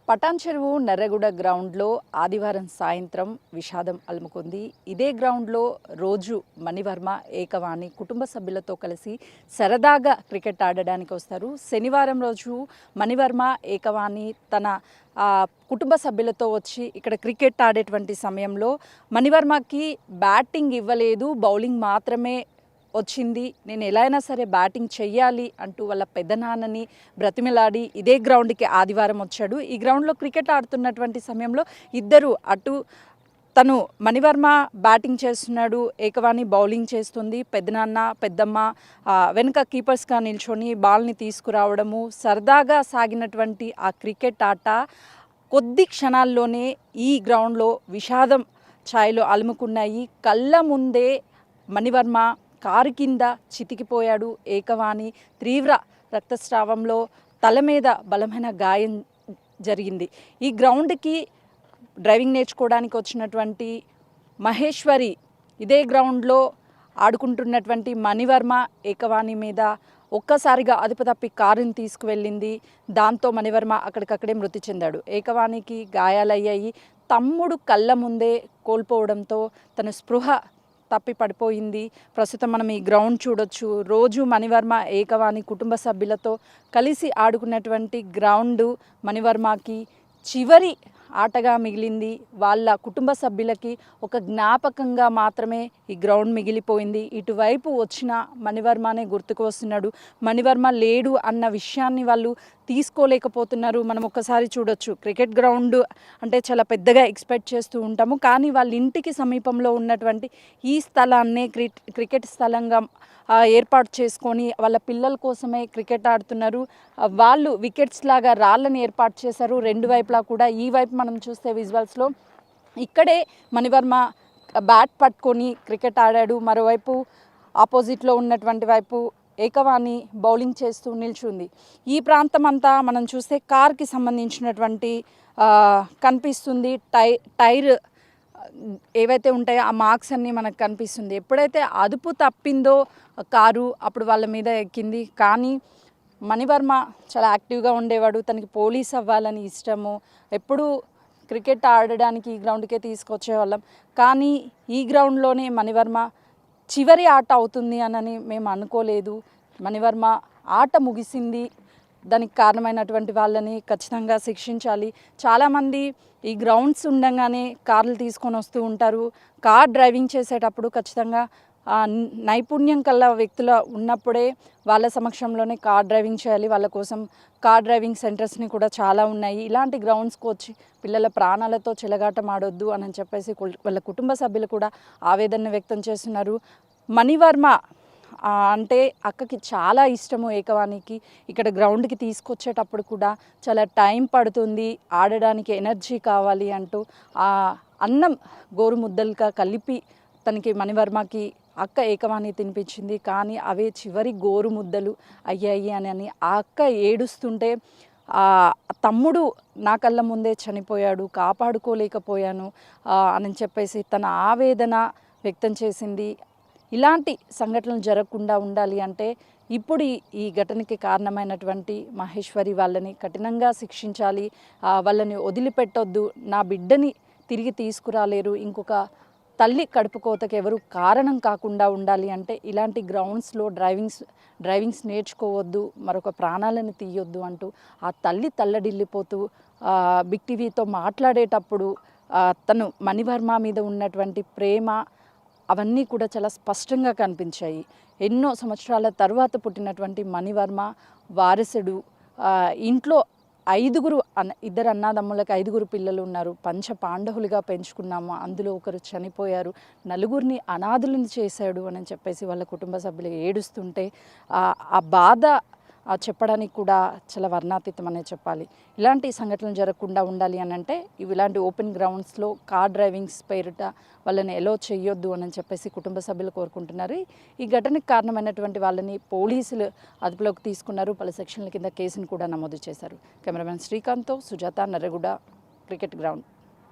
పటాన్ చెరువు నెర్రగూడ గ్రౌండ్లో ఆదివారం సాయంత్రం విషాదం అలుముకుంది. ఇదే గ్రౌండ్లో రోజు మణివర్మ, ఏకవాణి కుటుంబ సభ్యులతో కలిసి సరదాగా క్రికెట్ ఆడడానికి వస్తారు. శనివారం రోజు మణివర్మ, ఏకవాణి తన కుటుంబ సభ్యులతో వచ్చి ఇక్కడ క్రికెట్ ఆడేటువంటి సమయంలో మణివర్మకి బ్యాటింగ్ ఇవ్వలేదు, బౌలింగ్ మాత్రమే వచ్చింది. నేను ఎలా అయినా సరే బ్యాటింగ్ చెయ్యాలి అంటూ వాళ్ళ పెద్దనాన్నని బ్రతిమిలాడి ఇదే గ్రౌండ్కి ఆదివారం వచ్చాడు. ఈ గ్రౌండ్లో క్రికెట్ ఆడుతున్నటువంటి సమయంలో ఇద్దరు అటు తను మణివర్మ బ్యాటింగ్ చేస్తున్నాడు, ఏకవాణి బౌలింగ్ చేస్తుంది. పెద్దనాన్న పెద్దమ్మ వెనుక కీపర్స్గా నిల్చొని బాల్ని తీసుకురావడము, సరదాగా సాగినటువంటి ఆ క్రికెట్ ఆట కొద్ది క్షణాల్లోనే ఈ గ్రౌండ్లో విషాదం ఛాయలు అలుముకున్నాయి. కళ్ళ ముందే మణివర్మ కారు కింద చితికిపోయాడు. ఏకవాణి తీవ్ర రక్తస్రావంలో తల మీద బలమైన గాయం జరిగింది. ఈ గ్రౌండ్కి డ్రైవింగ్ నేర్చుకోవడానికి వచ్చినటువంటి మహేశ్వరి ఇదే గ్రౌండ్లో ఆడుకుంటున్నటువంటి మణివర్మ, ఏకవాణి మీద ఒక్కసారిగా అదుపు తప్పి కారుని తీసుకువెళ్ళింది. దాంతో మణివర్మ అక్కడికక్కడే మృతి చెందాడు. ఏకవాణికి గాయాలయ్యాయి. తమ్ముడు కళ్ళ ముందే కోల్పోవడంతో తన స్పృహ తప్పి పడిపోయింది. ప్రస్తుతం మనం ఈ గ్రౌండ్ చూడొచ్చు. రోజు మణివర్మ, ఏకవాణి కుటుంబ సభ్యులతో కలిసి ఆడుకున్నటువంటి గ్రౌండ్ మణివర్మకి చివరి ఆటగా మిగిలింది. వాళ్ళ కుటుంబ సభ్యులకి ఒక జ్ఞాపకంగా మాత్రమే ఈ గ్రౌండ్ మిగిలిపోయింది. ఇటువైపు వచ్చిన మణివర్మనే గుర్తుకు వస్తున్నాడు. మణివర్మ లేడు అన్న విషయాన్ని వాళ్ళు తీసుకోలేకపోతున్నారు. మనం ఒక్కసారి చూడొచ్చు. క్రికెట్ గ్రౌండ్ అంటే చాలా పెద్దగా ఎక్స్పెక్ట్ చేస్తూ ఉంటాము, కానీ వాళ్ళ ఇంటికి సమీపంలో ఉన్నటువంటి ఈ స్థలాన్నే క్రికెట్ స్థలంగా ఏర్పాటు చేసుకొని వాళ్ళ పిల్లల కోసమే క్రికెట్ ఆడుతున్నారు. వాళ్ళు వికెట్స్ లాగా రాళ్ళని ఏర్పాటు చేశారు రెండు వైపులా కూడా. ఈ వైపు మనం చూస్తే విజువల్స్లో ఇక్కడే మణివర్మ బ్యాట్ పట్టుకొని క్రికెట్ ఆడాడు. మరోవైపు ఆపోజిట్లో ఉన్నటువంటి వైపు ఏకవాణి బౌలింగ్ చేస్తూ నిల్చుంది. ఈ ప్రాంతం అంతా మనం చూస్తే కార్కి సంబంధించినటువంటి కనిపిస్తుంది. టైర్ ఏవైతే ఉంటాయో ఆ మార్క్స్ అన్నీ మనకు కనిపిస్తుంది. ఎప్పుడైతే అదుపు తప్పిందో కారు అప్పుడు వాళ్ళ మీద ఎక్కింది. కానీ మణివర్మ చాలా యాక్టివ్గా ఉండేవాడు. తనకి పోలీస్ అవ్వాలని ఇష్టము. ఎప్పుడూ క్రికెట్ ఆడడానికి ఈ గ్రౌండ్కే తీసుకొచ్చేవాళ్ళం. కానీ ఈ గ్రౌండ్లోనే మణివర్మ చివరి ఆట అవుతుంది అని మేము అనుకోలేదు. మణివర్మ ఆట ముగిసింది. దానికి కారణమైనటువంటి వాళ్ళని ఖచ్చితంగా శిక్షించాలి. చాలామంది ఈ గ్రౌండ్స్ ఉండగానే కార్లు తీసుకొని వస్తూ ఉంటారు. కార్ డ్రైవింగ్ చేసేటప్పుడు ఖచ్చితంగా నైపుణ్యం కల వ్యక్తుల ఉన్నప్పుడే వాళ్ళ సమక్షంలోనే కార్ డ్రైవింగ్ చేయాలి. వాళ్ళ కోసం కార్ డ్రైవింగ్ సెంటర్స్ని కూడా చాలా ఉన్నాయి. ఇలాంటి గ్రౌండ్స్కి వచ్చి పిల్లల ప్రాణాలతో చెలగాటం ఆడొద్దు అని చెప్పేసి వాళ్ళ కుటుంబ సభ్యులు కూడా ఆవేదన వ్యక్తం చేస్తున్నారు. మణివర్మ అంటే అక్కకి చాలా ఇష్టము. ఏకవానికి ఇక్కడ గ్రౌండ్కి తీసుకొచ్చేటప్పుడు కూడా చాలా టైం పడుతుంది, ఆడడానికి ఎనర్జీ కావాలి అంటూ అన్నం గోరు ముద్దలుగా కలిపి తనకి మణివర్మకి అక్క ఏకవాణి తినిపించింది. కానీ అవే చివరి గోరు ముద్దలు అయ్యాయి అని ఆ అక్క ఏడుస్తుంటే తమ్ముడు నా కళ్ళ ముందే చనిపోయాడు, కాపాడుకోలేకపోయాను అని చెప్పేసి తన ఆవేదన వ్యక్తం చేసింది. ఇలాంటి సంఘటనలు జరగకుండా ఉండాలి అంటే ఇప్పుడు ఈ ఘటనకి కారణమైనటువంటి మహేశ్వరి వాళ్ళని కఠినంగా శిక్షించాలి. వాళ్ళని వదిలిపెట్టొద్దు. నా బిడ్డని తిరిగి తీసుకురాలేరు, ఇంకొక తల్లి కడుపు కోతకి ఎవరు కారణం కాకుండా ఉండాలి అంటే ఇలాంటి గ్రౌండ్స్లో డ్రైవింగ్స్ నేర్చుకోవద్దు, మరొక ప్రాణాలను తీయొద్దు అంటూ ఆ తల్లి తల్లడిల్లిపోతూ బిగ్ టీవీతో మాట్లాడేటప్పుడు తను మణివర్మ మీద ఉన్నటువంటి ప్రేమ అవన్నీ కూడా చాలా స్పష్టంగా కనిపించాయి. ఎన్నో సంవత్సరాల తర్వాత పుట్టినటువంటి మణివర్మ వారసుడు. ఇంట్లో ఇద్దరు అన్నదమ్ములకు 5 పిల్లలు ఉన్నారు. పంచ పాండవులుగా పెంచుకున్నాము, అందులో ఒకరు చనిపోయారు, 4 అనాథులను చేశాడు అని చెప్పేసి వాళ్ళ కుటుంబ సభ్యులు ఏడుస్తుంటే ఆ బాధ చెప్పడానికి కూడా చాలా వర్ణాతీతం అనే చెప్పాలి. ఇలాంటి సంఘటనలు జరగకుండా ఉండాలి అని అంటే ఇలాంటి ఓపెన్ గ్రౌండ్స్లో కార్ డ్రైవింగ్స్ పేరిట వాళ్ళని ఎలో చేయొద్దు అని చెప్పేసి కుటుంబ సభ్యులు కోరుకుంటున్నారు. ఈ ఘటనకు కారణమైనటువంటి వాళ్ళని పోలీసులు అదుపులోకి తీసుకున్నారు. పలు సెక్షన్ల కింద కేసును కూడా నమోదు చేశారు. కెమెరామెన్ శ్రీకాంత్తో సుజాత, నెర్రగూడ క్రికెట్ గ్రౌండ్.